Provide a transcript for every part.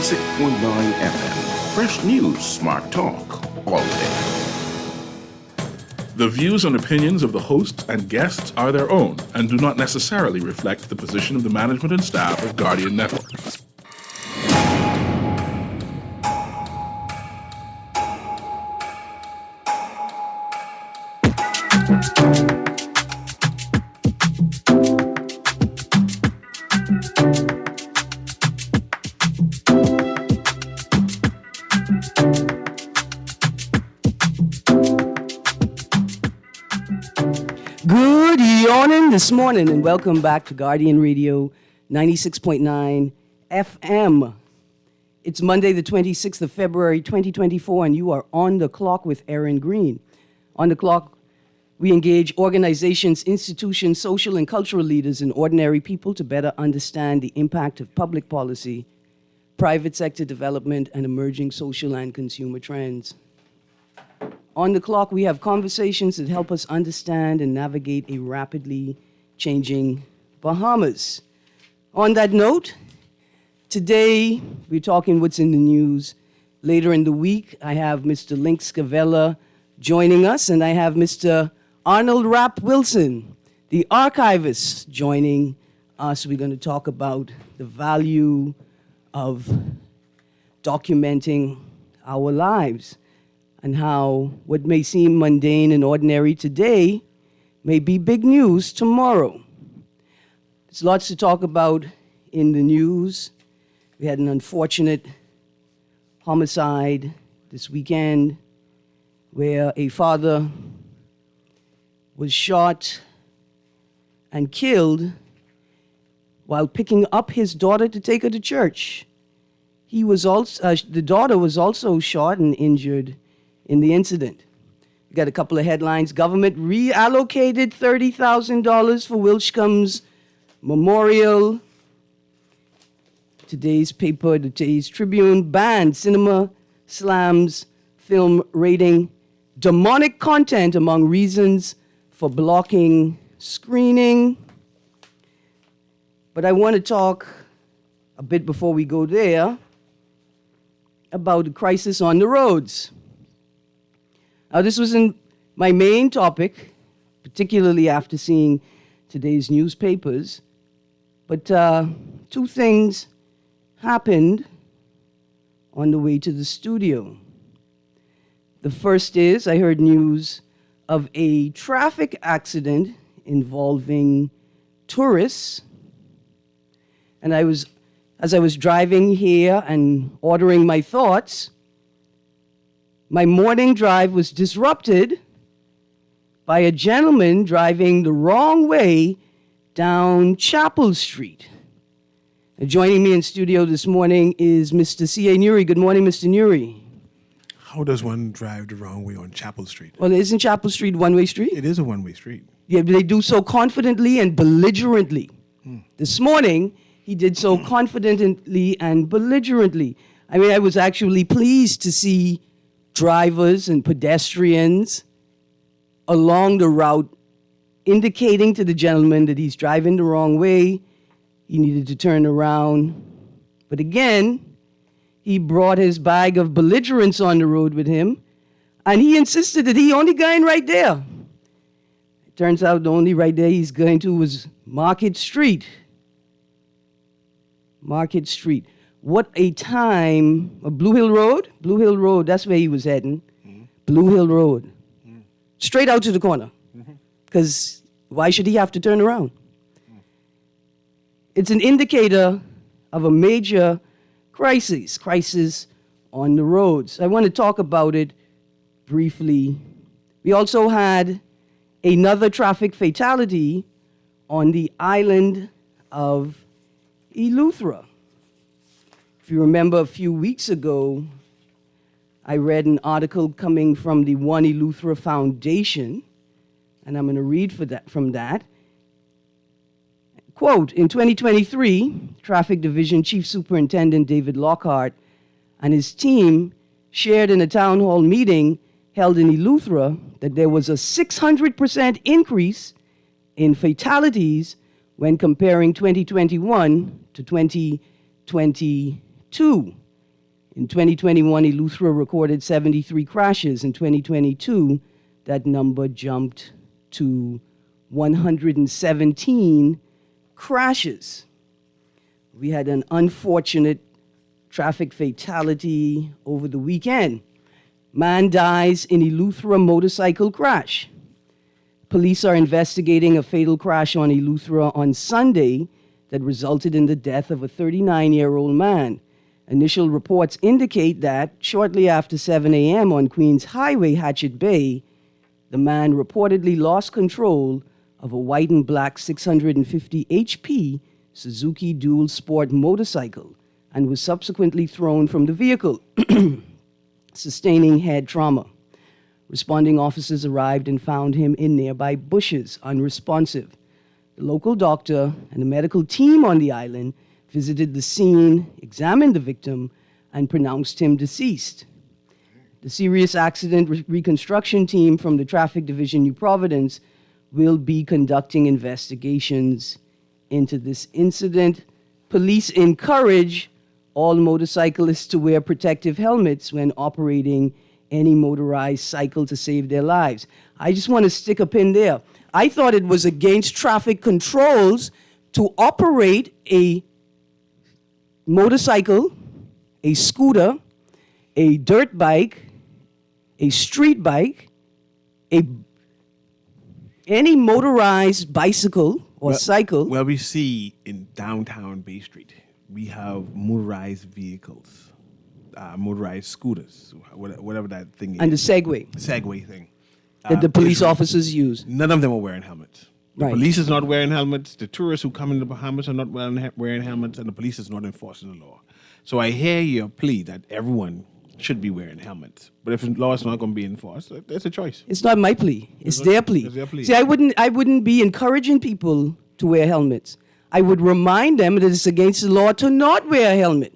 96.9 FM. Fresh news, smart talk, all day. The views and opinions of the hosts and guests are their own and do not necessarily reflect the position of the management and staff of Guardian Network. This morning, and welcome back to Guardian Radio 96.9 FM. It's Monday, the 26th of February, 2024, and you are on the clock with Erin Green. On the clock, we engage organizations, institutions, social and cultural leaders, and ordinary people to better understand the impact of public policy, private sector development, and emerging social and consumer trends. On the clock, we have conversations that help us understand and navigate a rapidly changing Bahamas. On that note, today we're talking what's in the news. Later in the week, I have Mr. Link Scavella joining us, and I have Mr. Arnold Rapp Wilson, the archivist, joining us. We're going to talk about the value of documenting our lives, and how what may seem mundane and ordinary today may be big news tomorrow. There's lots to talk about in the news. We had an unfortunate homicide this weekend where a father was shot and killed while picking up his daughter to take her to church. He was also, the daughter was also shot and injured in the incident. We got a couple of headlines. Government reallocated $30,000 for Wilscomb's memorial. Today's paper, the Today's Tribune, banned Cinema Slam's film rating demonic content among reasons for blocking screening. But I want to talk a bit before we go there about the crisis on the roads. Now, this wasn't my main topic, particularly after seeing today's newspapers, but two things happened on the way to the studio. The first is I heard news of a traffic accident involving tourists, and as I was driving here and ordering my thoughts, my morning drive was disrupted by a gentleman driving the wrong way down Chapel Street. And joining me in studio this morning is Mr. C.A. Nuri. Good morning, Mr. Nuri. How does one drive the wrong way on Chapel Street? Well, isn't Chapel Street one-way street? It is a one-way street. Yeah, but they do so confidently and belligerently. This morning, he did so confidently and belligerently. I mean, I was actually pleased to see drivers and pedestrians along the route indicating to the gentleman that he's driving the wrong way. He needed to turn around. But again, he brought his bag of belligerence on the road with him, and he insisted that he only going right there. It turns out the only right there he's going to was Market Street. Market Street. What a time. Blue Hill Road? Blue Hill Road, that's where he was heading. Mm-hmm. Blue Hill Road. Mm-hmm. Straight out to the corner. Because why should he have to turn around? It's an indicator of a major crisis on the roads. I want to talk about it briefly. We also had another traffic fatality on the island of Eleuthera. If you remember, a few weeks ago, I read an article coming from the One Eleuthera Foundation, and I'm going to read from that. Quote, in 2023, Traffic Division Chief Superintendent David Lockhart and his team shared in a town hall meeting held in Eleuthera that there was a 600% increase in fatalities when comparing 2021 to 2022. In 2021, Eleuthera recorded 73 crashes. In 2022, that number jumped to 117 crashes. We had an unfortunate traffic fatality over the weekend. Man dies in Eleuthera motorcycle crash. Police are investigating a fatal crash on Eleuthera on Sunday that resulted in the death of a 39-year-old man. Initial reports indicate that shortly after 7 a.m. on Queens Highway, Hatchet Bay, the man reportedly lost control of a white and black 650 HP Suzuki Dual Sport motorcycle and was subsequently thrown from the vehicle, sustaining head trauma. Responding officers arrived and found him in nearby bushes, unresponsive. The local doctor and a medical team on the island visited the scene, examined the victim, and pronounced him deceased. The serious accident reconstruction team from the Traffic Division, New Providence, will be conducting investigations into this incident. Police encourage all motorcyclists to wear protective helmets when operating any motorized cycle to save their lives. I just want to stick a pin there. I thought it was against traffic controls to operate a motorcycle, a scooter, a dirt bike, a street bike, any motorized bicycle or cycle. Well, we see in downtown Bay Street, we have motorized vehicles, motorized scooters, whatever that thing is. And the Segway Segway thing. that the police officers use. None of them are wearing helmets. The Right. police is not wearing helmets. The tourists who come in the Bahamas are not wearing helmets, and the police is not enforcing the law. So I hear your plea that everyone should be wearing helmets. But if the law is not going to be enforced, that's a choice. It's not my plea. It's their plea. It's their plea. See, I wouldn't be encouraging people to wear helmets. I would remind them that it's against the law to not wear a helmet.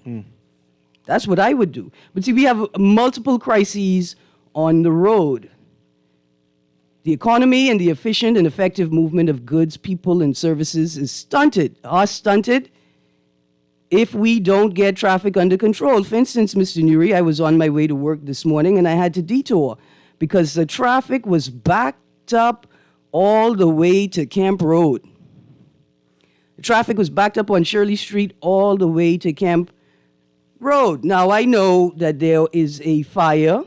That's what I would do. But see, we have multiple crises on the road. The economy and the efficient and effective movement of goods, people, and services is stunted, if we don't get traffic under control. For instance, Mr. Nuri, I was on my way to work this morning and I had to detour because the traffic was backed up all the way to Camp Road. The traffic was backed up on Shirley Street all the way to Camp Road. Now, I know that there is a fire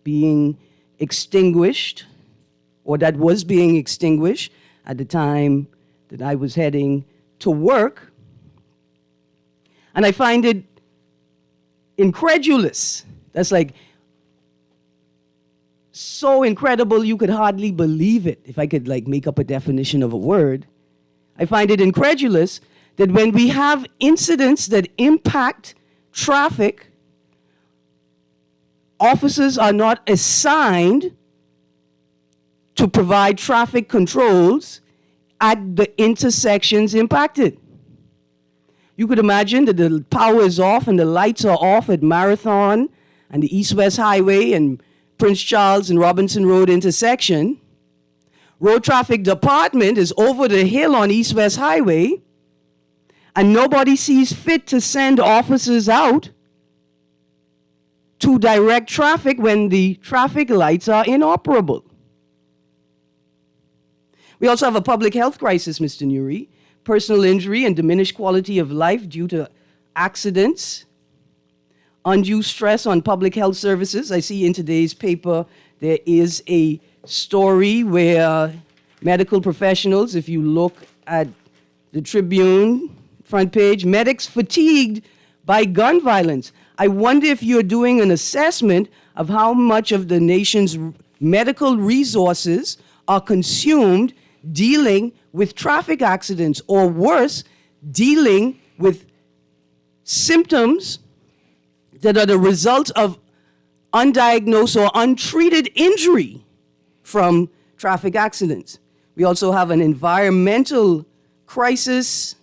being extinguished, or that was being extinguished at the time that I was heading to work. And I find it incredulous. That's like so incredible you could hardly believe it, if I could like make up a definition of a word. I find it incredulous that when we have incidents that impact traffic, officers are not assigned to provide traffic controls at the intersections impacted. You could imagine that the power is off and the lights are off at Marathon and the East-West Highway and Prince Charles and Robinson Road intersection. Road Traffic Department is over the hill on East-West Highway, and nobody sees fit to send officers out to direct traffic when the traffic lights are inoperable. We also have a public health crisis, Mr. Nuri. Personal injury and diminished quality of life due to accidents, undue stress on public health services. I see in today's paper there is a story where medical professionals, if you look at the Tribune front page, medics fatigued by gun violence. I wonder if you're doing an assessment of how much of the nation's medical resources are consumed dealing with traffic accidents, or worse, dealing with symptoms that are the result of undiagnosed or untreated injury from traffic accidents. We also have an environmental crisis,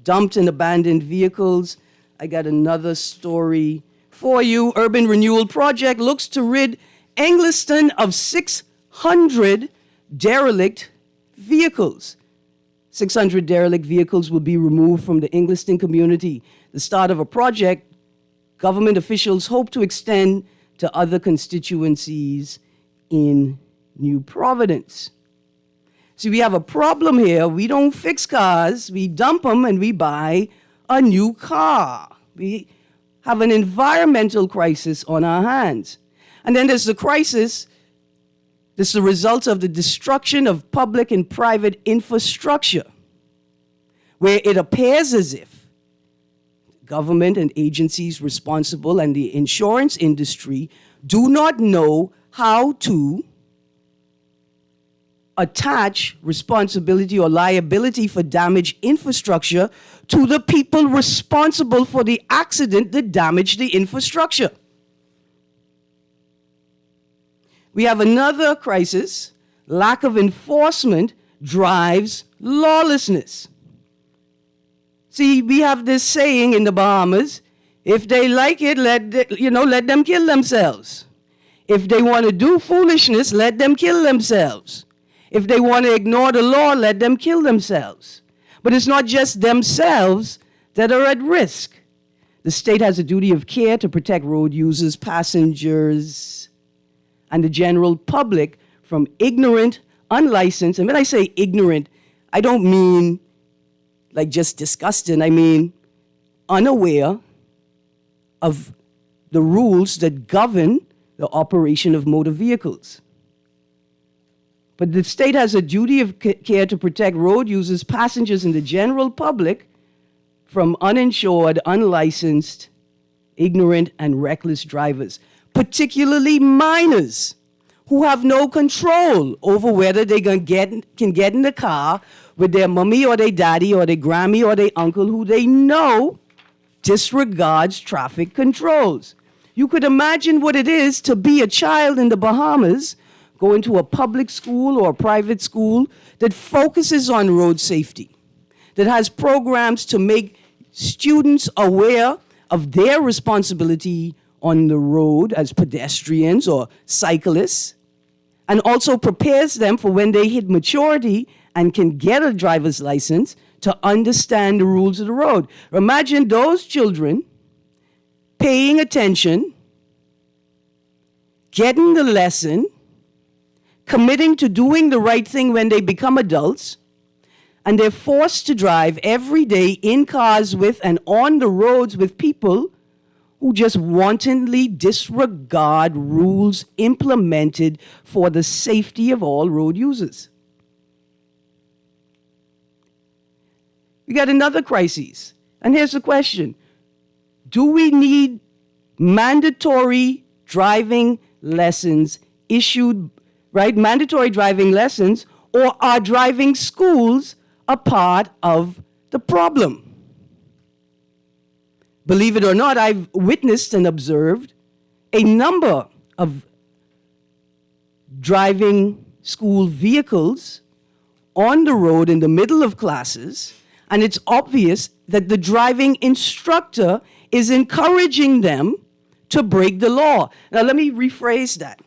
dumped and abandoned vehicles. I got another story for you. Urban Renewal Project looks to rid Engliston of 600 derelict vehicles. 600 derelict vehicles will be removed from the Engliston community. The start of a project government officials hope to extend to other constituencies in New Providence. See, we have a problem here. We don't fix cars, we dump them and we buy a new car. We have an environmental crisis on our hands. And then there's the crisis, this is the result of the destruction of public and private infrastructure, where it appears as if government and agencies responsible and the insurance industry do not know how to attach responsibility or liability for damaged infrastructure to the people responsible for the accident that damaged the infrastructure. We have another crisis. Lack of enforcement drives lawlessness. See, we have this saying in the Bahamas, if they like it, let them kill themselves. If they want to do foolishness, let them kill themselves. If they want to ignore the law, let them kill themselves. But it's not just themselves that are at risk. The state has a duty of care to protect road users, passengers, and the general public from ignorant, unlicensed, and when I say ignorant, I don't mean like just disgusting, I mean unaware of the rules that govern the operation of motor vehicles. But the state has a duty of care to protect road users, passengers, and the general public from uninsured, unlicensed, ignorant, and reckless drivers, particularly minors who have no control over whether they can get in the car with their mommy or their daddy or their Grammy or their uncle who they know disregards traffic controls. You could imagine what it is to be a child in the Bahamas, going to a public school or a private school that focuses on road safety, that has programs to make students aware of their responsibility on the road as pedestrians or cyclists, and also prepares them for when they hit maturity and can get a driver's license to understand the rules of the road. Imagine those children paying attention, getting the lesson, committing to doing the right thing when they become adults, and they're forced to drive every day in cars with and on the roads with people who just wantonly disregard rules implemented for the safety of all road users. We got another crisis, and here's the question. Do we need mandatory driving lessons issued, right? Mandatory driving lessons, or are driving schools a part of the problem? Believe it or not, I've witnessed and observed a number of driving school vehicles on the road in the middle of classes, and it's obvious that the driving instructor is encouraging them to break the law. Now, let me rephrase that,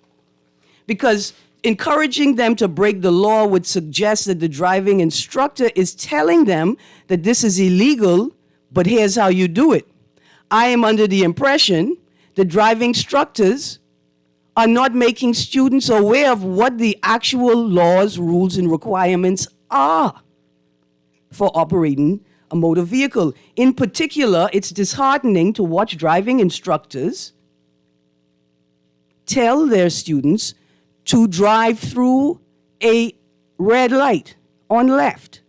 because encouraging them to break the law would suggest that the driving instructor is telling them that this is illegal, but here's how you do it. I am under the impression that driving instructors are not making students aware of what the actual laws, rules, and requirements are for operating a motor vehicle. In particular, it's disheartening to watch driving instructors tell their students to drive through a red light on left.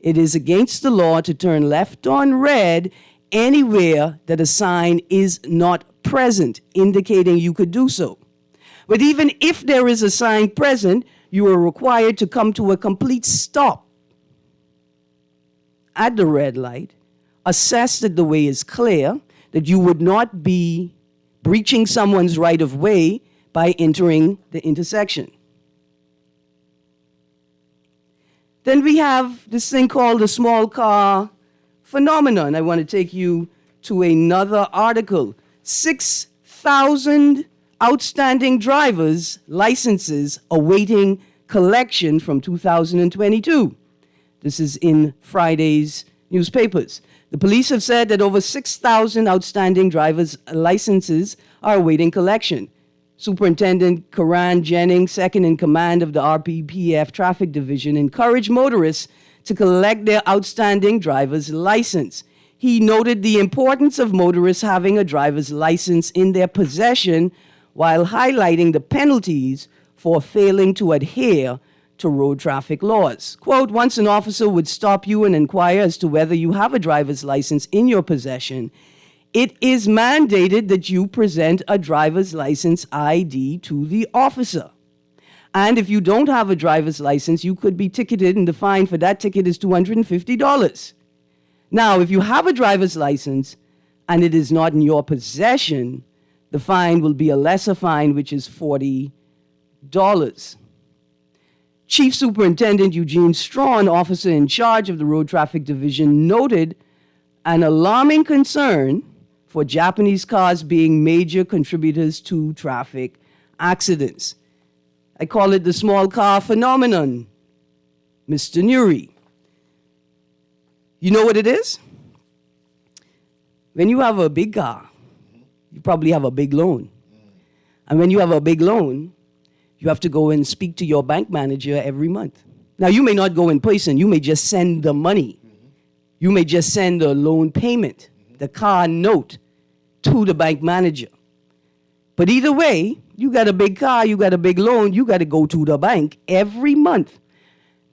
It is against the law to turn left on red anywhere that a sign is not present, indicating you could do so. But even if there is a sign present, you are required to come to a complete stop at the red light, assess that the way is clear, that you would not be breaching someone's right of way by entering the intersection. Then we have this thing called the small car phenomenon. I want to take you to another article. 6,000 outstanding driver's licenses awaiting collection from 2022. This is in Friday's newspapers. The police have said that over 6,000 outstanding driver's licenses are awaiting collection. Superintendent Karan Jennings, second in command of the RPPF Traffic Division, encouraged motorists to collect their outstanding driver's license. He noted the importance of motorists having a driver's license in their possession while highlighting the penalties for failing to adhere to road traffic laws. Quote, once an officer would stop you and inquire as to whether you have a driver's license in your possession, it is mandated that you present a driver's license ID to the officer. And if you don't have a driver's license, you could be ticketed, and the fine for that ticket is $250. Now, if you have a driver's license and it is not in your possession, the fine will be a lesser fine, which is $40. Chief Superintendent Eugene Strawn, officer in charge of the Road Traffic Division, noted an alarming concern for Japanese cars being major contributors to traffic accidents. I call it the small car phenomenon, Mr. Nuri. You know what it is? When you have a big car, you probably have a big loan. And when you have a big loan, you have to go and speak to your bank manager every month. Now, you may not go in person. You may just send the money. You may just send a loan payment, the car note, to the bank manager. But either way, you got a big car, you got a big loan, you got to go to the bank every month.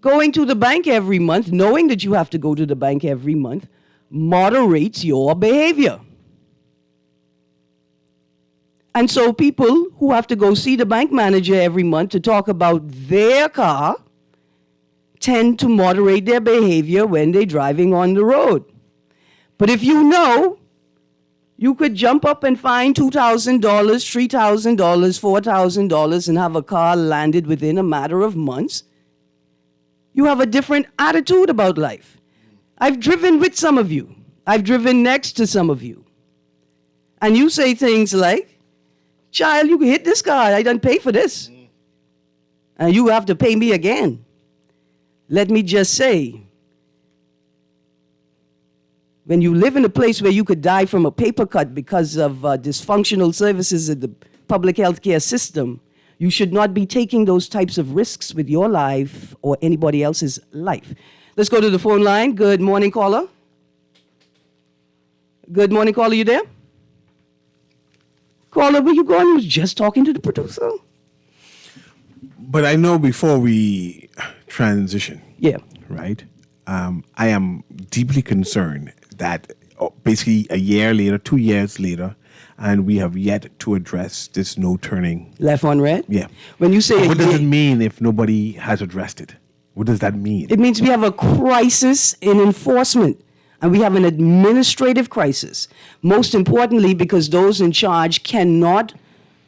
Going to the bank every month, knowing that you have to go to the bank every month, moderates your behavior. And so people who have to go see the bank manager every month to talk about their car tend to moderate their behavior when they're driving on the road. But if you know you could jump up and find $2,000, $3,000, $4,000 and have a car landed within a matter of months, you have a different attitude about life. I've driven with some of you. I've driven next to some of you. And you say things like, child, you can hit this car. I done pay for this. And you have to pay me again. Let me just say, when you live in a place where you could die from a paper cut because of dysfunctional services in the public health care system, you should not be taking those types of risks with your life or anybody else's life. Let's go to the phone line. Good morning, caller. Good morning, caller. You there? Caller, where you going? You was just talking to the producer. But I know before we transition, Yeah. right, I am deeply concerned that basically a year later, 2 years later, and we have yet to address this no turning. Left on red? Yeah. When you say What does it mean if nobody has addressed it? What does that mean? it means we have a crisis in enforcement, and we have an administrative crisis. Most importantly, because those in charge cannot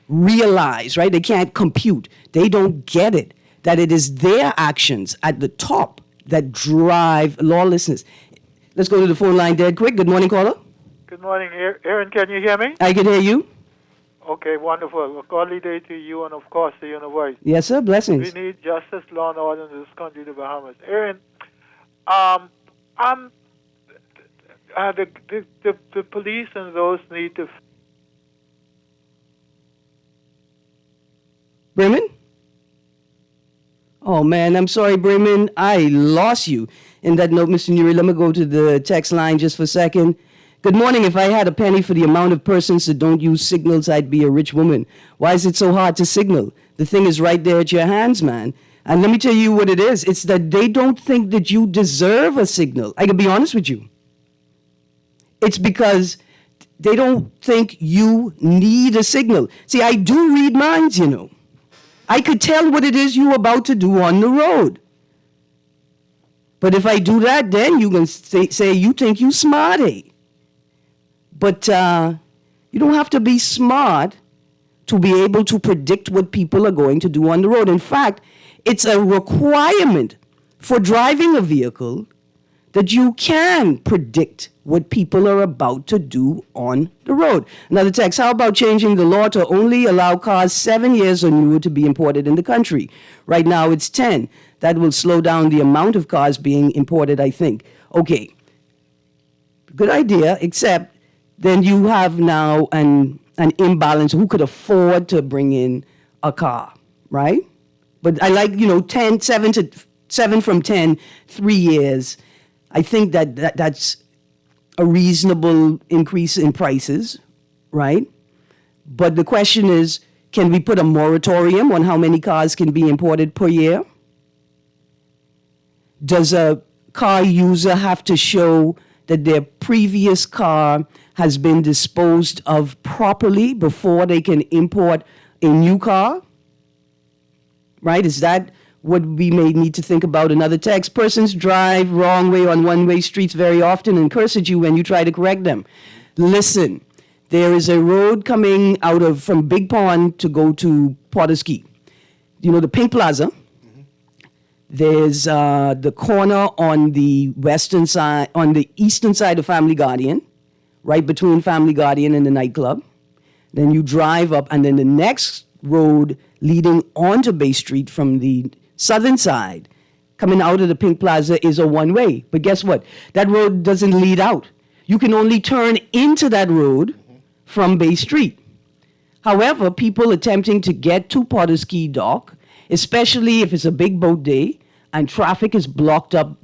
realize, right? They can't compute. They don't get it, that it is their actions at the top that drive lawlessness. Let's go to the phone line dead quick. Good morning, caller. Good morning, Erin. Can you hear me? I can hear you. Okay, wonderful. A godly day to you and, of course, the universe. Yes, sir. Blessings. We need justice, law, and order in this country, the Bahamas. Erin, the police and those need to... Bremen? Oh, man, I'm sorry, Bremen. I lost you. In that note, Mr. Nuri, let me go to the text line just for a second. Good morning. If I had a penny for the amount of persons that don't use signals, I'd be a rich woman. Why is it so hard to signal? The thing is right there at your hands, man. And let me tell you what it is. It's that they don't think that you deserve a signal. I can be honest with you. It's because they don't think you need a signal. See, I do read minds, you know. I could tell what it is you're about to do on the road. But if I do that, then you can say you think you smart, eh? But you don't have to be smart to be able to predict what people are going to do on the road. In fact, it's a requirement for driving a vehicle that you can predict what people are about to do on the road. Another text, how about changing the law to only allow cars 7 years or newer to be imported in the country? Right now it's 10. That will slow down the amount of cars being imported, I think. Okay. Good idea, except then you have now an imbalance. Who could afford to bring in a car, right? But I like, 7 from 10, 3 years. I think that's a reasonable increase in prices, right? But the question is, can we put a moratorium on how many cars can be imported per year? Does a car user have to show that their previous car has been disposed of properly before they can import a new car? Right? Is that what we may need to think about? Another text: persons drive wrong way on one-way streets very often and curse at you when you try to correct them. Listen, there is a road coming from Big Pond to go to Porterski. You know the Pink Plaza? There's the corner on the western side, on the eastern side of Family Guardian, right between Family Guardian and the nightclub. Then you drive up, and then the next road leading onto Bay Street from the southern side, coming out of the Pink Plaza, is a one-way. But guess what? That road doesn't lead out. You can only turn into that road from Bay Street. However, people attempting to get to Porterski Dock, especially if it's a big boat day and traffic is blocked up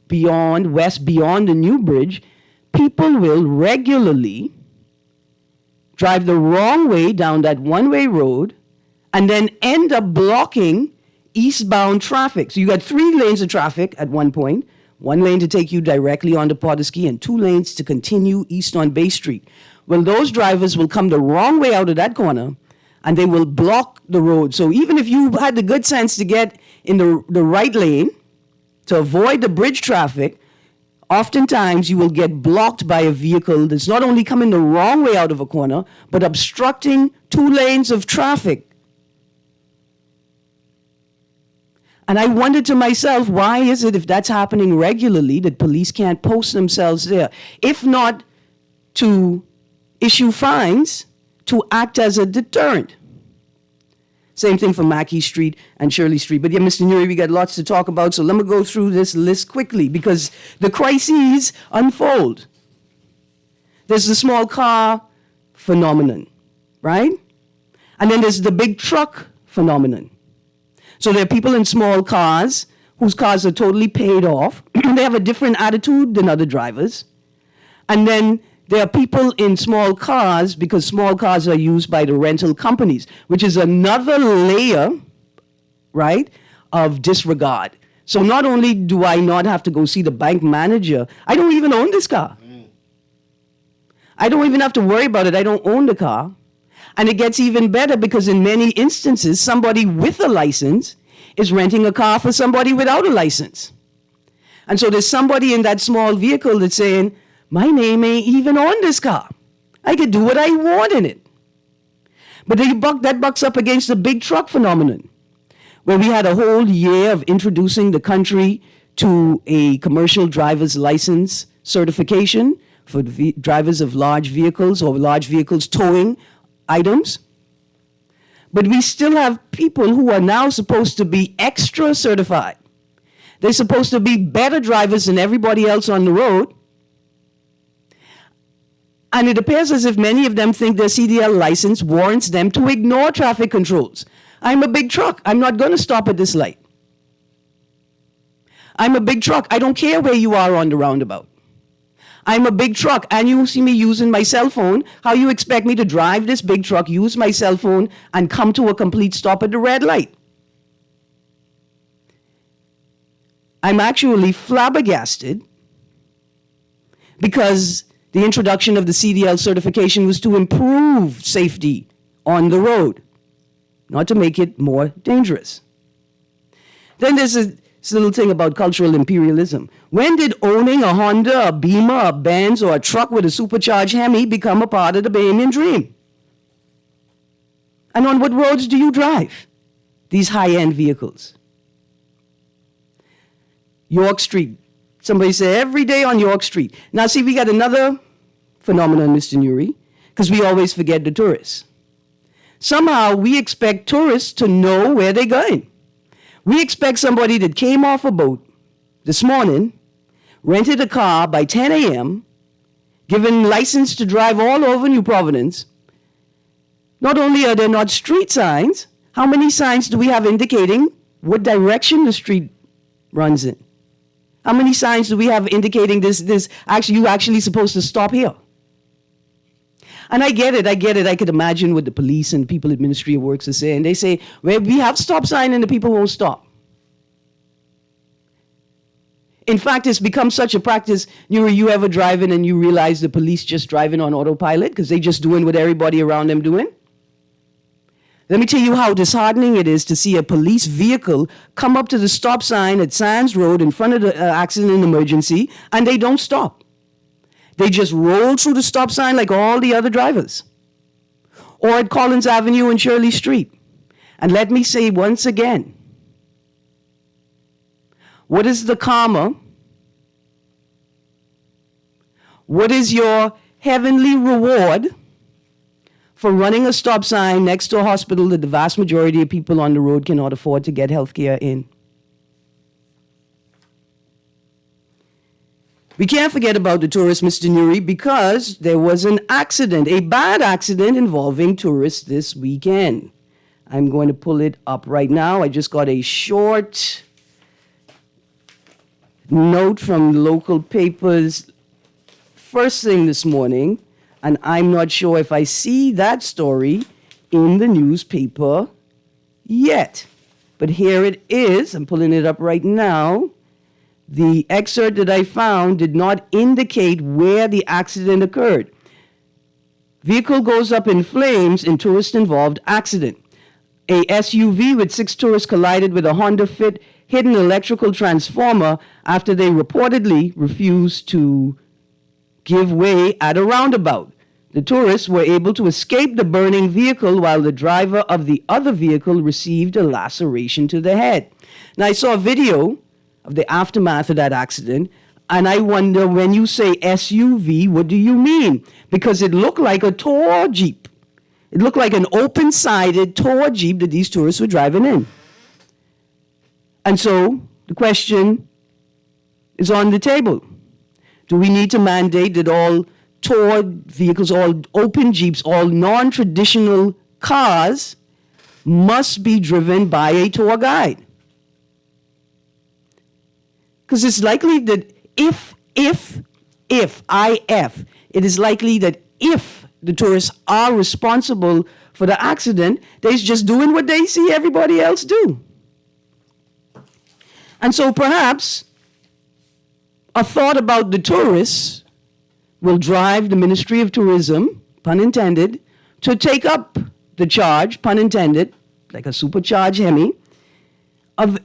beyond the new bridge, people will regularly drive the wrong way down that one-way road and then end up blocking eastbound traffic. So you got 3 lanes of traffic at one point, 1 lane to take you directly onto Porterski and 2 lanes to continue east on Bay Street. Well, those drivers will come the wrong way out of that corner and they will block the road. So even if you had the good sense to get in the right lane to avoid the bridge traffic, oftentimes you will get blocked by a vehicle that's not only coming the wrong way out of a corner, but obstructing 2 lanes of traffic. And I wondered to myself, why is it, if that's happening regularly, that police can't post themselves there? If not to issue fines, to act as a deterrent. Same thing for Mackey Street and Shirley Street. But yeah, Mr. Nuri, we got lots to talk about, so let me go through this list quickly because the crises unfold. There's the small car phenomenon, right? And then there's the big truck phenomenon. So there are people in small cars whose cars are totally paid off. They have a different attitude than other drivers. And then there are people in small cars because small cars are used by the rental companies, which is another layer, right, of disregard. So not only do I not have to go see the bank manager, I don't even own this car. I don't even have to worry about it. I don't own the car. And it gets even better because in many instances, somebody with a license is renting a car for somebody without a license. And so there's somebody in that small vehicle that's saying, my name ain't even on this car. I could do what I want in it. But that bucks up against the big truck phenomenon, where we had a whole year of introducing the country to a commercial driver's license certification for drivers of large vehicles or large vehicles towing items. But we still have people who are now supposed to be extra certified. They're supposed to be better drivers than everybody else on the road. And it appears as if many of them think their CDL license warrants them to ignore traffic controls. I'm a big truck. I'm not going to stop at this light. I'm a big truck. I don't care where you are on the roundabout. I'm a big truck, and you see me using my cell phone. How you expect me to drive this big truck, use my cell phone, and come to a complete stop at the red light? I'm actually flabbergasted because the introduction of the CDL certification was to improve safety on the road, not to make it more dangerous. Then there's this little thing about cultural imperialism. When did owning a Honda, a Beamer, a Benz, or a truck with a supercharged Hemi become a part of the Bahamian dream? And on what roads do you drive these high-end vehicles? York Street. Somebody said every day on York Street. Now see, we got another phenomenon, Mr. Nuri, because we always forget the tourists. Somehow we expect tourists to know where they're going. We expect somebody that came off a boat this morning, rented a car by 10 a.m., given license to drive all over New Providence. Not only are there not street signs, how many signs do we have indicating what direction the street runs in? How many signs do we have indicating you're actually supposed to stop here? And I get it. I could imagine what the police and people at Ministry of Works are saying. They say, well, we have stop sign and the people won't stop. In fact, it's become such a practice. You ever driving and you realize the police just driving on autopilot because they just doing what everybody around them doing? Let me tell you how disheartening it is to see a police vehicle come up to the stop sign at Sands Road in front of the accident and emergency, and they don't stop. They just roll through the stop sign like all the other drivers. Or at Collins Avenue and Shirley Street. And let me say once again, what is the karma? What is your heavenly reward for running a stop sign next to a hospital that the vast majority of people on the road cannot afford to get health care in? We can't forget about the tourist, Mr. Nuri, because there was an accident, a bad accident involving tourists this weekend. I'm going to pull it up right now. I just got a short note from local papers first thing this morning, and I'm not sure if I see that story in the newspaper yet. But here it is. I'm pulling it up right now. The excerpt that I found did not indicate where the accident occurred. Vehicle goes up in flames in tourist-involved accident. A SUV with 6 tourists collided with a Honda Fit hidden electrical transformer after they reportedly refused to give way at a roundabout. The tourists were able to escape the burning vehicle while the driver of the other vehicle received a laceration to the head. Now, I saw a video of the aftermath of that accident, and I wonder, when you say SUV, what do you mean? Because it looked like a tour Jeep. It looked like an open-sided tour Jeep that these tourists were driving in. And so the question is on the table. Do we need to mandate that all tour vehicles, all open Jeeps, all non-traditional cars must be driven by a tour guide? Because it's likely that if, it is likely that if the tourists are responsible for the accident, they're just doing what they see everybody else do. And so perhaps a thought about the tourists will drive the Ministry of Tourism, pun intended, to take up the charge, pun intended, like a supercharged Hemi, of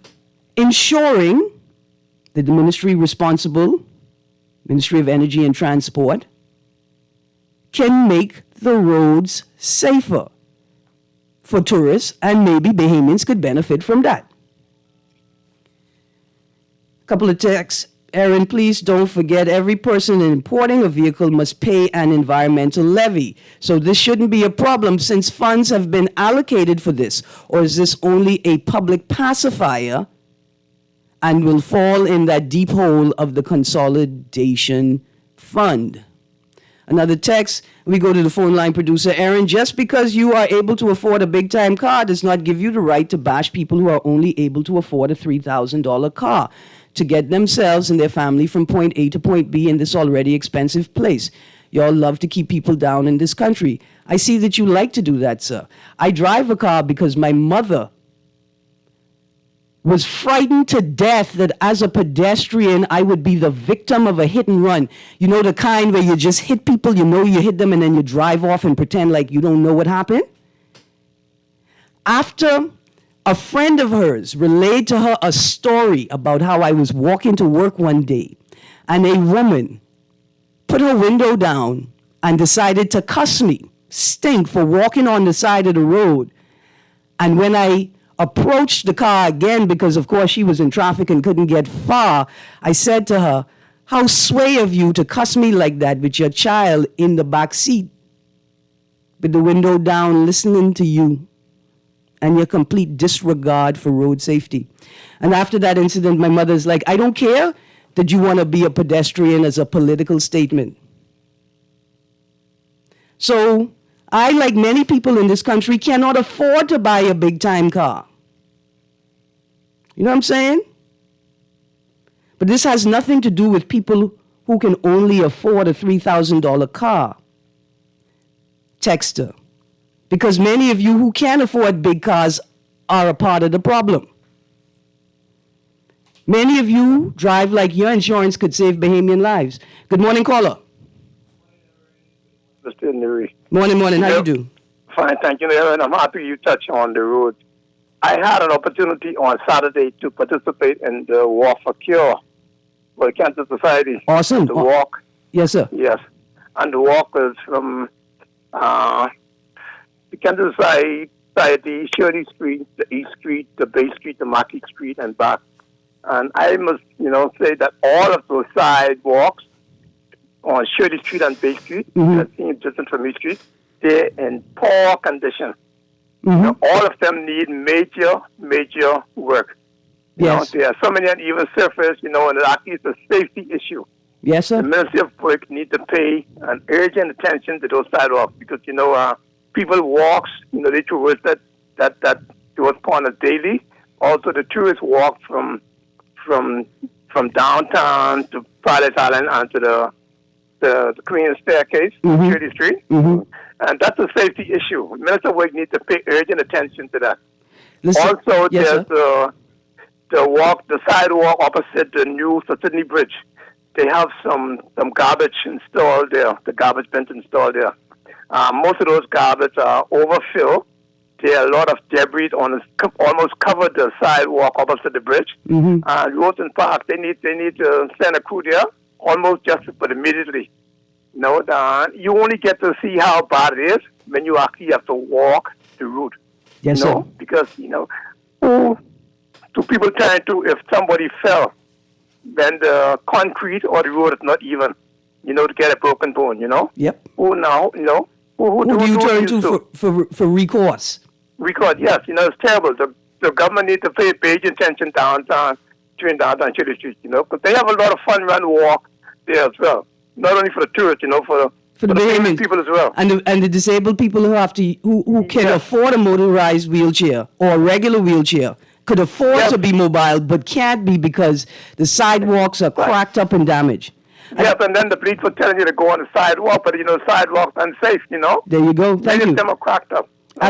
ensuring that the ministry responsible, Ministry of Energy and Transport, can make the roads safer for tourists, and maybe Bahamians could benefit from that. Couple of texts. Erin, please don't forget, every person importing a vehicle must pay an environmental levy. So this shouldn't be a problem since funds have been allocated for this. Or is this only a public pacifier and will fall in that deep hole of the consolidation fund? Another text, we go to the phone line producer, Erin, just because you are able to afford a big-time car does not give you the right to bash people who are only able to afford a $3,000 car to get themselves and their family from point A to point B in this already expensive place. Y'all love to keep people down in this country. I see that you like to do that, sir. I drive a car because my mother was frightened to death that as a pedestrian, I would be the victim of a hit and run. You know, the kind where you just hit people, you know you hit them, and then you drive off and pretend like you don't know what happened? After a friend of hers relayed to her a story about how I was walking to work one day, and a woman put her window down and decided to cuss me, stink, for walking on the side of the road. And when I approached the car again, because of course she was in traffic and couldn't get far, I said to her, "How sway of you to cuss me like that with your child in the back seat, with the window down, listening to you, and your complete disregard for road safety." And after that incident, my mother's like, "I don't care that you want to be a pedestrian as a political statement. So I, like many people in this country, cannot afford to buy a big-time car. You know what I'm saying? But this has nothing to do with people who can only afford a $3,000 car. Texter. Because many of you who can afford big cars are a part of the problem. Many of you drive like your insurance could save Bahamian lives. Good morning, caller. Mr. Neri. Morning. How you do? Fine, thank you, Erin. I'm happy you touched on the road. I had an opportunity on Saturday to participate in the Walk for Cure for the Cancer Society. Awesome. The walk. Yes, sir. Yes. And the walk was from the Cancer Society, Shirley Street, the East Street, the Bay Street, the Marquis Street, and back. And I must, say that all of those sidewalks on Shirley Street and Bay Street, distant from East Street, they're in poor condition. All of them need major work. Yes. There are so many uneven surface, and actually it's a safety issue. Yes, sir. The Ministry of Work need to pay an urgent attention to those sidewalks because, people walks, they traverse that towards corner daily. Also, the tourists walk from downtown to Palace Island and to the Queen Staircase, Shirley Street. And that's a safety issue. Minister of Work needs to pay urgent attention to that. Listen, Also, yes, there's the sidewalk opposite the new Sydney Bridge. They have some garbage installed there, the garbage bins installed there. Most of those garbage are overfilled. There are a lot of debris almost covered the sidewalk opposite the bridge. Roads and Park, they need to send a crew there almost just but immediately. You only get to see how bad it is when you actually have to walk the route. Yes, sir. Because, two people trying to, if somebody fell, then the concrete or the road is not even, to get a broken bone, Yep. Who now, who Who do you turn use to for recourse? Record, yes, it's terrible. The government needs to pay big attention downtown, during downtown Shirley Street, because they have a lot of fun run walk there as well. Not only for the tourists, for the Bahamians people as well. And the disabled people who can afford a motorized wheelchair or a regular wheelchair, could afford to be mobile but can't be because the sidewalks are cracked up and damaged. Yes, and then the police were telling you to go on the sidewalk, but sidewalks unsafe, There you go. Thank Many you. of them are cracked up. Okay?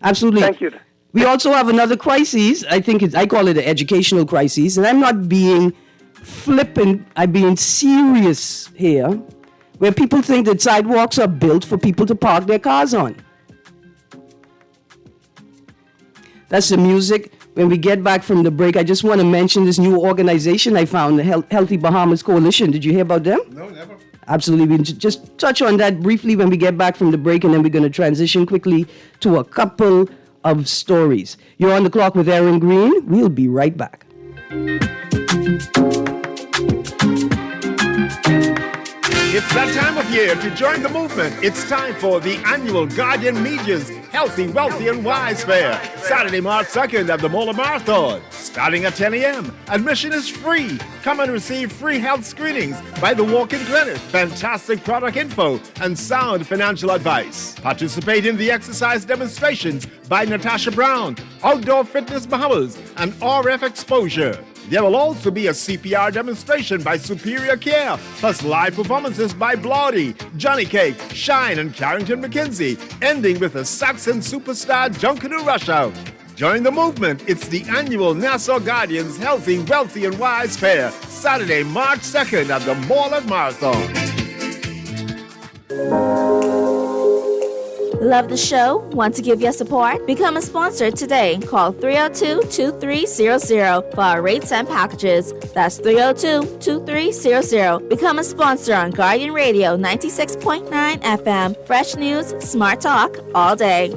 Absolutely. Thank you. We also have another crisis. I call it an educational crisis, and I'm not being flippant. I'm being serious here, where people think that sidewalks are built for people to park their cars on. That's the music. When we get back from the break, I just want to mention this new organization I found, the Healthy Bahamas Coalition. Did you hear about them? No, never. Absolutely. We'll just touch on that briefly when we get back from the break, and then we're going to transition quickly to a couple of stories. You're on the clock with Erin Green. We'll be right back. It's that time of year to join the movement. It's time for the annual Guardian Media's Healthy, Wealthy and Wise Fair, Saturday, March 2nd at the Mola Marathon. Starting at 10 a.m. Admission is free. Come and receive free health screenings by the walk-in clinic, fantastic product info, and sound financial advice. Participate in the exercise demonstrations by Natasha Brown, Outdoor Fitness Bahamas, and RF Exposure. There will also be a CPR demonstration by Superior Care, plus live performances by Blawdy, Johnny Cake, Shine, and Carrington McKenzie, ending with a Saxon superstar Junkanoo Rush Out. Join the movement. It's the annual Nassau Guardians Healthy, Wealthy, and Wise Fair, Saturday, March 2nd at the Mall Marathon. Love the show? Want to give your support? Become a sponsor today. Call 302-2300 for our rates and packages. That's 302-2300. Become a sponsor on Guardian Radio 96.9 FM. Fresh news, smart talk, all day.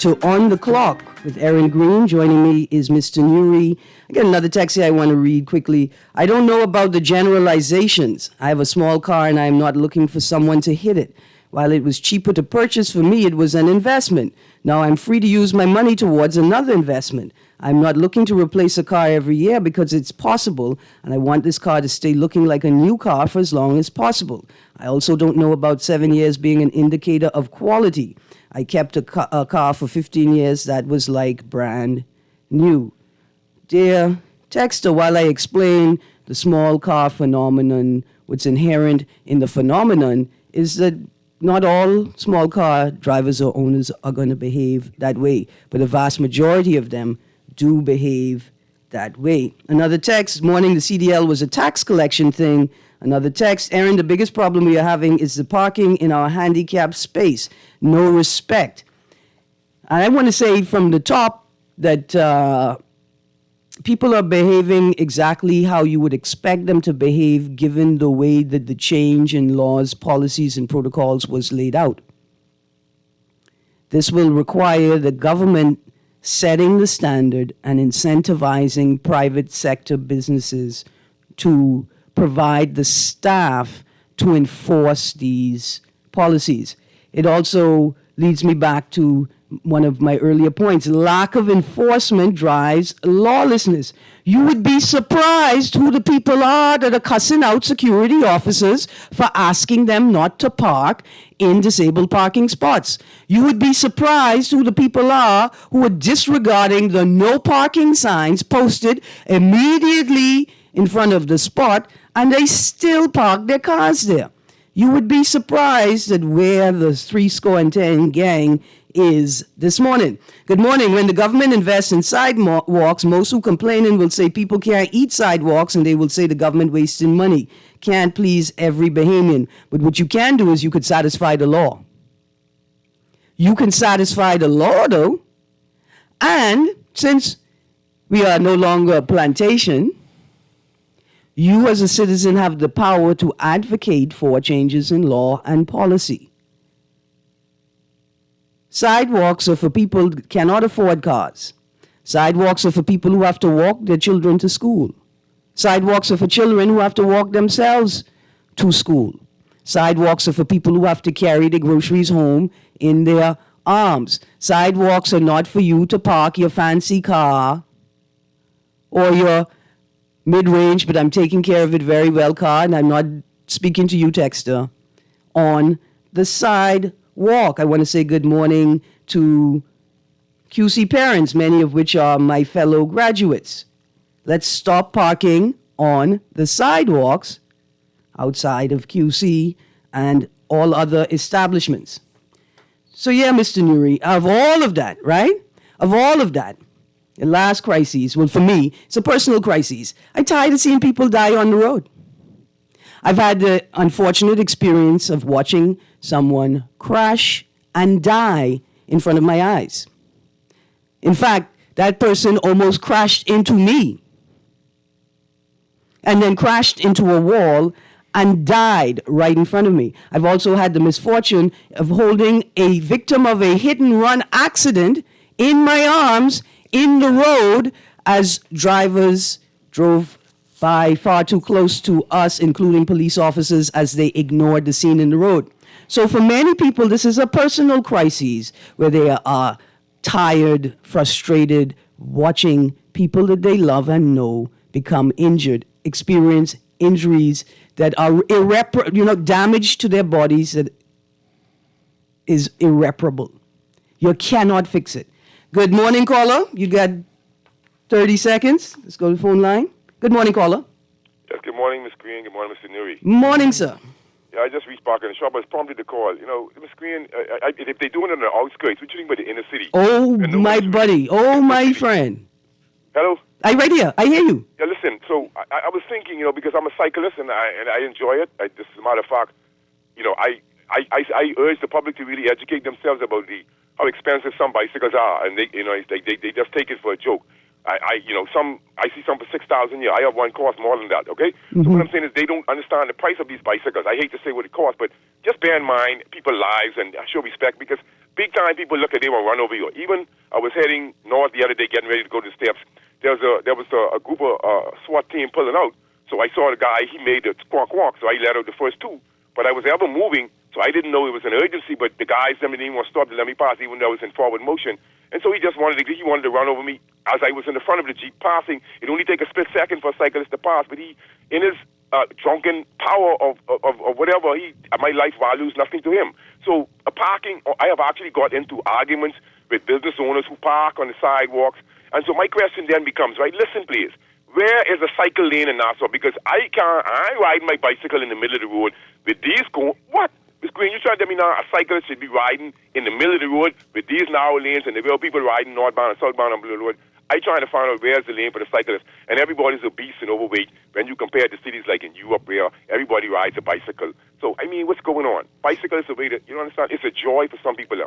to On the Clock with Erin Green. Joining me is Mr. Nuri. I got another text here I want to read quickly. I don't know about the generalizations. I have a small car and I am not looking for someone to hit it. While it was cheaper to purchase, for me it was an investment. Now I'm free to use my money towards another investment. I'm not looking to replace a car every year because it's possible, and I want this car to stay looking like a new car for as long as possible. I also don't know about 7 years being an indicator of quality. I kept a car for 15 years that was like brand new. Dear texter, while I explain the small car phenomenon, what's inherent in the phenomenon is that not all small car drivers or owners are going to behave that way, but a vast majority of them do behave that way. Another text, morning the CDL was a tax collection thing. Another text, Erin, the biggest problem we are having is the parking in our handicapped space. No respect. I want to say from the top that people are behaving exactly how you would expect them to behave given the way that the change in laws, policies, and protocols was laid out. This will require the government setting the standard and incentivizing private sector businesses to provide the staff to enforce these policies. It also leads me back to one of my earlier points. Lack of enforcement drives lawlessness. You would be surprised who the people are that are cussing out security officers for asking them not to park in disabled parking spots. You would be surprised who the people are who are disregarding the no parking signs posted immediately in front of the spot, and they still park their cars there. You would be surprised at where the 310 gang is this morning. Good morning. When the government invests in sidewalks, most who complaining will say people can't eat sidewalks, and they will say the government wasting money. Can't please every Bahamian. But what you can do is you could satisfy the law. You can satisfy the law, though. And since we are no longer a plantation, you as a citizen have the power to advocate for changes in law and policy. Sidewalks are for people that cannot afford cars. Sidewalks are for people who have to walk their children to school. Sidewalks are for children who have to walk themselves to school. Sidewalks are for people who have to carry their groceries home in their arms. Sidewalks are not for you to park your fancy car or your mid-range, but I'm taking care of it very well car, and I'm not speaking to you, texter, on the sidewalk. I want to say good morning to QC parents, many of which are my fellow graduates. Let's stop parking on the sidewalks outside of QC and all other establishments. So yeah, Mr. Nuri, of all of that, right? Of all of that, the last crisis, well, for me, it's a personal crisis. I'm tired of seeing people die on the road. I've had the unfortunate experience of watching someone crash and die in front of my eyes. In fact, that person almost crashed into me and then crashed into a wall and died right in front of me. I've also had the misfortune of holding a victim of a hit-and-run accident in my arms in the road as drivers drove by far too close to us, including police officers, as they ignored the scene in the road. So for many people, this is a personal crisis where they are tired, frustrated, watching people that they love and know become injured, experience injuries that are damage to their bodies that is irreparable. You cannot fix it. Good morning, caller. You got 30 seconds. Let's go to the phone line. Good morning, caller. Yes, good morning, Ms. Green. Good morning, Mr. Nuri. Morning, sir. Yeah, I just reached back in the shop. I was prompted to call. You know, Ms. Green, if they're doing it on the outskirts, what do you think about the inner city? Oh, my buddy. Oh, my friend. Hello? I'm right here. I hear you. Yeah, listen, so I was thinking, because I'm a cyclist and I enjoy it. Just as a matter of fact, I urge the public to really educate themselves about how expensive some bicycles are, and they just take it for a joke. I see some for 6,000 a year. I have one cost more than that. Okay. So what I'm saying is they don't understand the price of these bicycles. I hate to say what it costs, but just bear in mind people's lives and show respect, because big time people look at they will run over you. Even I was heading north the other day, getting ready to go to the steps. There was a group of SWAT team pulling out. So I saw the guy. He made the squawk. So I let out the first two. But I was ever moving, so I didn't know it was an urgency. But the guys didn't even want to stop to let me pass, even though I was in forward motion. And so he wanted to run over me as I was in the front of the Jeep passing. It only take a split second for a cyclist to pass, but he, in his drunken power of whatever, my life values nothing to him. So parking, I have actually got into arguments with business owners who park on the sidewalks. And so my question then becomes, right, listen please, where is a cycle lane in Nassau? Because I ride my bicycle in the middle of the road with these what? Ms. Green, you trying to tell me now a cyclist should be riding in the middle of the road with these narrow lanes and the real people riding northbound and southbound on the road? I trying to find out where's the lane for the cyclist, and everybody's obese and overweight when you compare it to cities like in Europe where everybody rides a bicycle. So, I mean, what's going on? Bicycle is a way to, you understand, it's a joy for some people.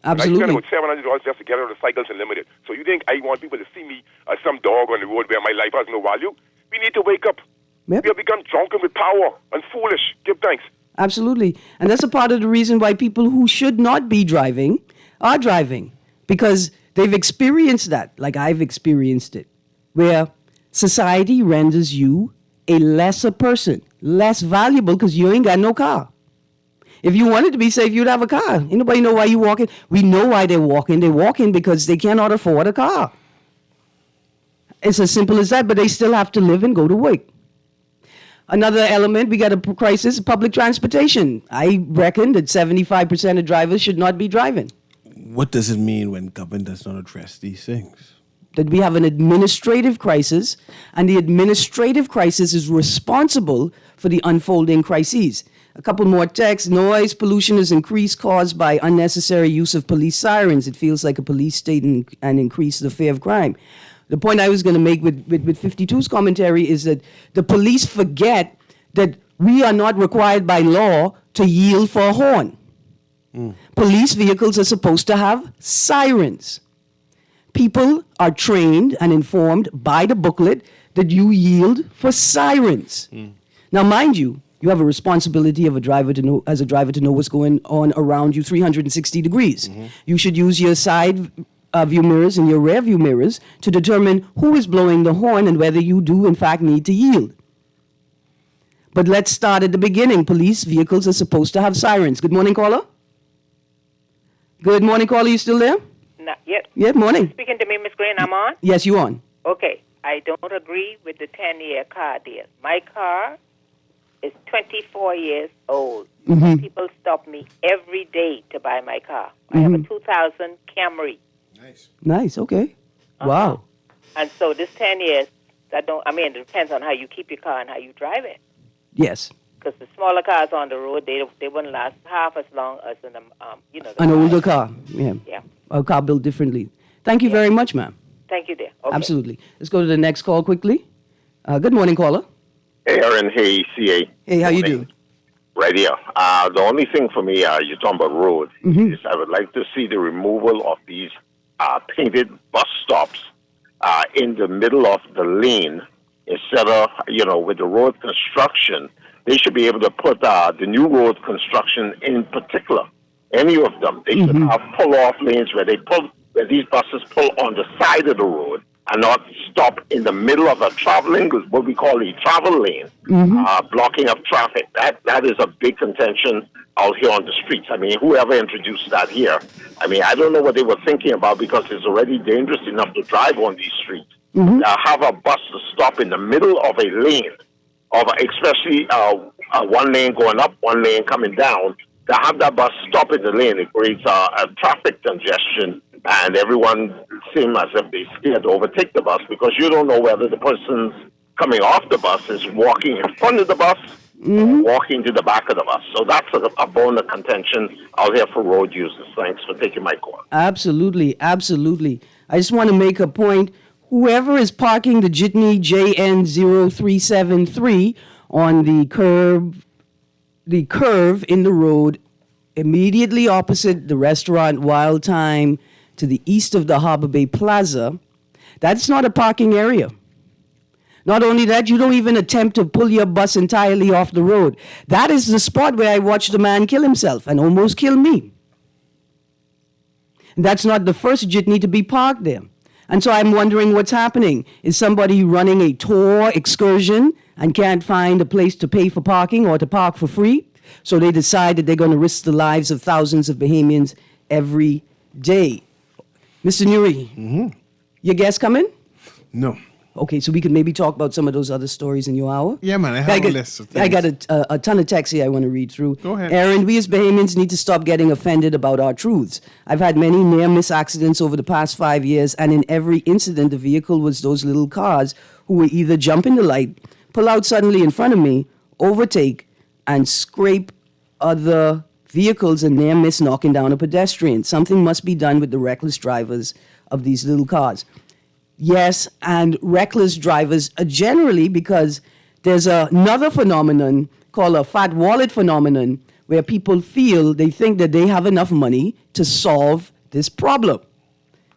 Absolutely. I spend about $700 just to get out of the cycles and limited. So you think I want people to see me as some dog on the road where my life has no value? We need to wake up. Yep. We have become drunken with power and foolish. Give thanks. Absolutely. And that's a part of the reason why people who should not be driving are driving, because they've experienced that, like I've experienced it, where society renders you a lesser person, less valuable because you ain't got no car. If you wanted to be safe, you'd have a car. Ain't nobody know why you walking. We know why they're walking. They're walking because they cannot afford a car. It's as simple as that, but they still have to live and go to work. Another element, we got a crisis, public transportation. I reckon that 75% of drivers should not be driving. What does it mean when government does not address these things? That we have an administrative crisis, and the administrative crisis is responsible for the unfolding crises. A couple more texts. Noise pollution is increased caused by unnecessary use of police sirens. It feels like a police state and increase the fear of crime. The point I was going to make with 52's commentary is that the police forget that we are not required by law to yield for a horn. Police vehicles are supposed to have sirens. People are trained and informed by the booklet that you yield for sirens. Now, mind you, you have a responsibility of a driver to know, as a driver, to know what's going on around you 360 degrees. You should use your side view mirrors and your rear view mirrors to determine who is blowing the horn and whether you do, in fact, need to yield. But let's start at the beginning. Police vehicles are supposed to have sirens. Good morning, caller. Good morning, caller. You still there? Not yet. Yeah, morning. Speaking to me, Miss Green, I'm on? Yes, you on. Okay. I don't agree with the 10-year car deal. My car is 24 years old. People stop me every day to buy my car. I have a 2000 Camry. Nice, okay. Wow. And so this 10 years, it depends on how you keep your car and how you drive it. Yes. Because the smaller cars on the road, they wouldn't last half as long as an older car. Yeah. A car built differently. Thank you very much, ma'am. Thank you, dear. Okay. Absolutely. Let's go to the next call quickly. Good morning, caller. Hey, Erin. Hey, CA. Hey, how you doing? Right here. The only thing for me, you're talking about roads, is I would like to see the removal of these painted bus stops in the middle of the lane instead of, with the road construction. They should be able to put the new road construction in particular, any of them. They should have pull-off lanes where these buses pull on the side of the road and not stop in the middle of a traveling, what we call a travel lane, blocking up traffic. That is a big contention out here on the streets. I mean, whoever introduced that here, I don't know what they were thinking about, because it's already dangerous enough to drive on these streets. Have a bus to stop in the middle of a lane, especially one lane going up, one lane coming down. To have that bus stop in the lane, it creates a traffic congestion, and everyone seems as if they're scared to overtake the bus, because you don't know whether the person coming off the bus is walking in front of the bus or walking to the back of the bus. So that's a bone of contention out here for road users. Thanks for taking my call. Absolutely, absolutely. I just want to make a point. Whoever is parking the Jitney JN0373 on the curve in the road immediately opposite the restaurant Wild Time to the east of the Harbor Bay Plaza, That's not a parking area. Not only that, you don't even attempt to pull your bus entirely off the road. That is the spot where I watched a man kill himself and almost kill me. And that's not the first jitney to be parked there. And so I'm wondering what's happening. Is somebody running a tour excursion and can't find a place to pay for parking or to park for free? So they decide that they're going to risk the lives of thousands of Bahamians every day. Mr. Nuri, your guest coming? No. Okay, so we could maybe talk about some of those other stories in your hour? Yeah, man, I have a list of things. I got a ton of texts here I want to read through. Go ahead. Erin, we as Bahamians need to stop getting offended about our truths. I've had many near-miss accidents over the past 5 years, and in every incident, the vehicle was those little cars who would either jump in the light, pull out suddenly in front of me, overtake, and scrape other vehicles and near-miss knocking down a pedestrian. Something must be done with the reckless drivers of these little cars. Yes, and reckless drivers generally, because there's another phenomenon called a fat wallet phenomenon where people they think that they have enough money to solve this problem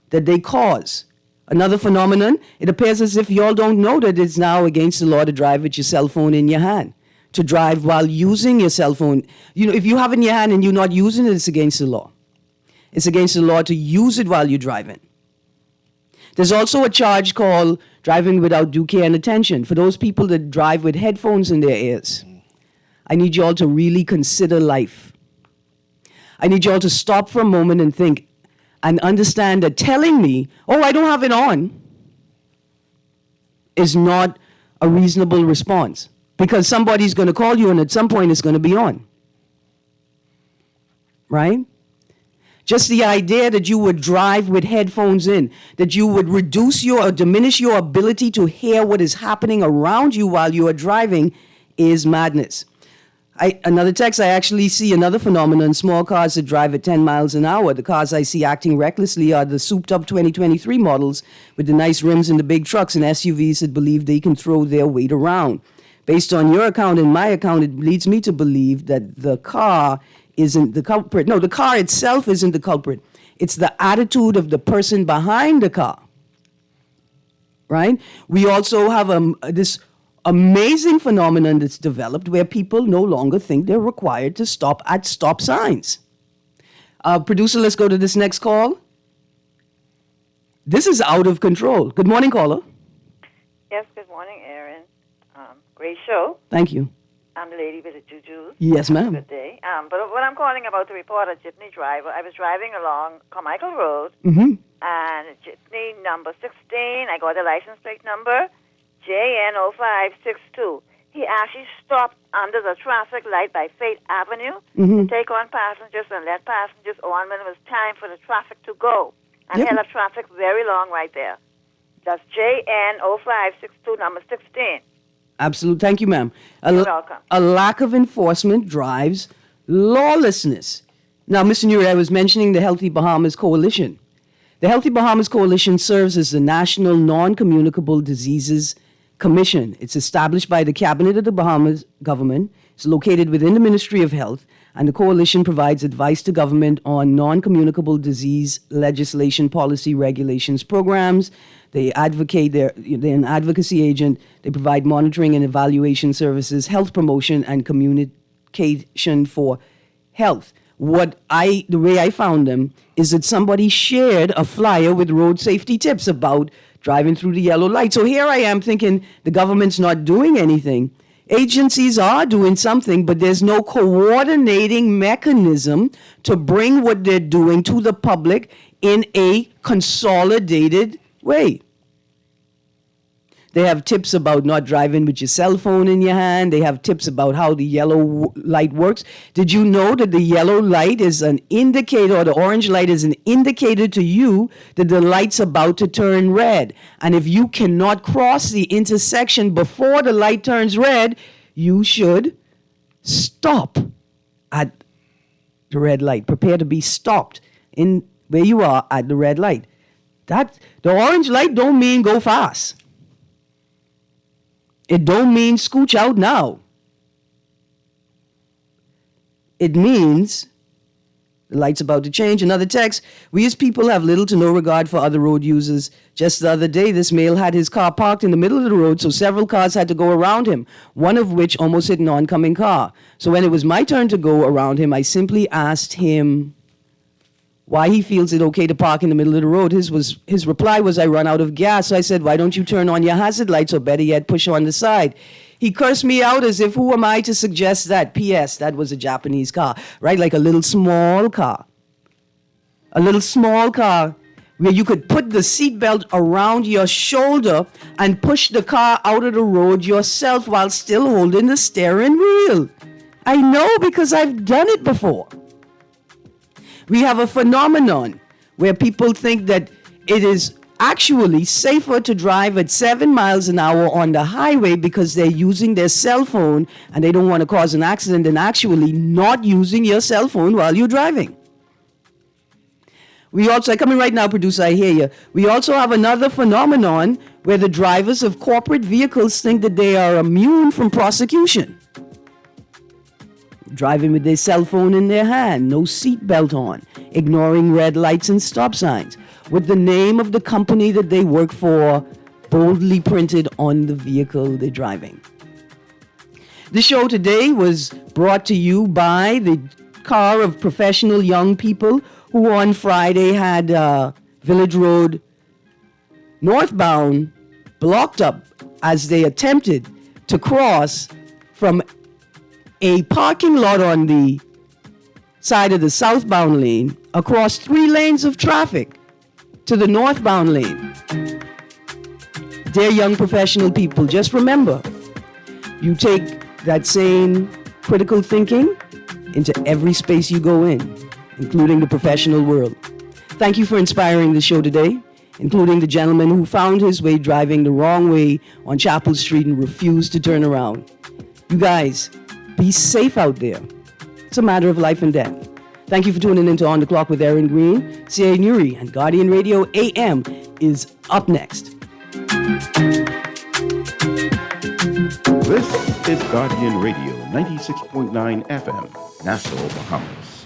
that they cause. Another phenomenon, it appears as if y'all don't know that it's now against the law to drive with your cell phone in your hand, to drive while using your cell phone. You know, if you have it in your hand and you're not using it, it's against the law. It's against the law to use it while you're driving. There's also a charge called driving without due care and attention. For those people that drive with headphones in their ears, I need you all to really consider life. I need you all to stop for a moment and think and understand that telling me, oh, I don't have it on, is not a reasonable response. Because somebody's going to call you and at some point it's going to be on. Right? Just the idea that you would drive with headphones in, that you would reduce or diminish your ability to hear what is happening around you while you are driving is madness. Another text, I actually see another phenomenon, small cars that drive at 10 miles an hour. The cars I see acting recklessly are the souped-up 2023 models with the nice rims and the big trucks and SUVs that believe they can throw their weight around. Based on your account and my account, it leads me to believe that the car isn't the culprit. No, the car itself isn't the culprit. It's the attitude of the person behind the car, right? We also have this amazing phenomenon that's developed where people no longer think they're required to stop at stop signs. Producer, let's go to this next call. This is out of control. Good morning, caller. Yes, good morning, Erin. Great show. Thank you. I'm the lady with the juju. Yes, ma'am. Good day. But what I'm calling about to report a jeepney driver, I was driving along Carmichael Road, and jeepney number 16, I got the license plate number, JN0562. He actually stopped under the traffic light by Faith Avenue to take on passengers and let passengers on when it was time for the traffic to go. And held up traffic very long right there. That's JN0562, number 16. Absolutely. Thank you, ma'am. You're welcome. A lack of enforcement drives lawlessness. Now, Mr. Nuri, I was mentioning the Healthy Bahamas Coalition. The Healthy Bahamas Coalition serves as the National Non-Communicable Diseases Commission. It's established by the Cabinet of the Bahamas government. It's located within the Ministry of Health, and the coalition provides advice to government on non-communicable disease legislation, policy, regulations, programs. They advocate, they're an advocacy agent. They provide monitoring and evaluation services, health promotion, and communication for health. The way I found them is that somebody shared a flyer with road safety tips about driving through the yellow light. So here I am thinking the government's not doing anything. Agencies are doing something, but there's no coordinating mechanism to bring what they're doing to the public in a consolidated way. They have tips about not driving with your cell phone in your hand. They have tips about how the yellow light works. Did you know that the yellow light is an indicator, or the orange light is an indicator to you that the light's about to turn red? And if you cannot cross the intersection before the light turns red, you should stop at the red light. Prepare to be stopped in where you are at the red light. The orange light don't mean go fast. It don't mean scooch out now. It means The light's about to change. Another text. We as people have little to no regard for other road users. Just the other day, this male had his car parked in the middle of the road, so several cars had to go around him, one of which almost hit an oncoming car. So when it was my turn to go around him, I simply asked him why he feels it okay to park in the middle of the road. His reply was, I run out of gas. So I said, why don't you turn on your hazard lights, or better yet, push on the side? He cursed me out as if, who am I to suggest that? P.S. That was a Japanese car, right? Like a little small car. A little small car where you could put the seatbelt around your shoulder and push the car out of the road yourself while still holding the steering wheel. I know, because I've done it before. We have a phenomenon where people think that it is actually safer to drive at 7 miles an hour on the highway because they're using their cell phone and they don't want to cause an accident, than actually not using your cell phone while you're driving. We also, coming right now, producer, I hear you. We also have another phenomenon where the drivers of corporate vehicles think that they are immune from prosecution. Driving with their cell phone in their hand, no seatbelt on, ignoring red lights and stop signs, with the name of the company that they work for boldly printed on the vehicle they're driving. The show today was brought to you by the car of professional young people who on Friday had Village Road northbound blocked up as they attempted to cross from a parking lot on the side of the southbound lane across 3 lanes of traffic to the northbound lane. Dear young professional people, just remember, you take that same critical thinking into every space you go in, including the professional world. Thank you for inspiring the show today, including the gentleman who found his way driving the wrong way on Chapel Street and refused to turn around. You guys, be safe out there. It's a matter of life and death. Thank you for tuning in to On the Clock with Erin Green. C.A. Nuri and Guardian Radio AM is up next. This is Guardian Radio 96.9 FM, Nassau, Bahamas.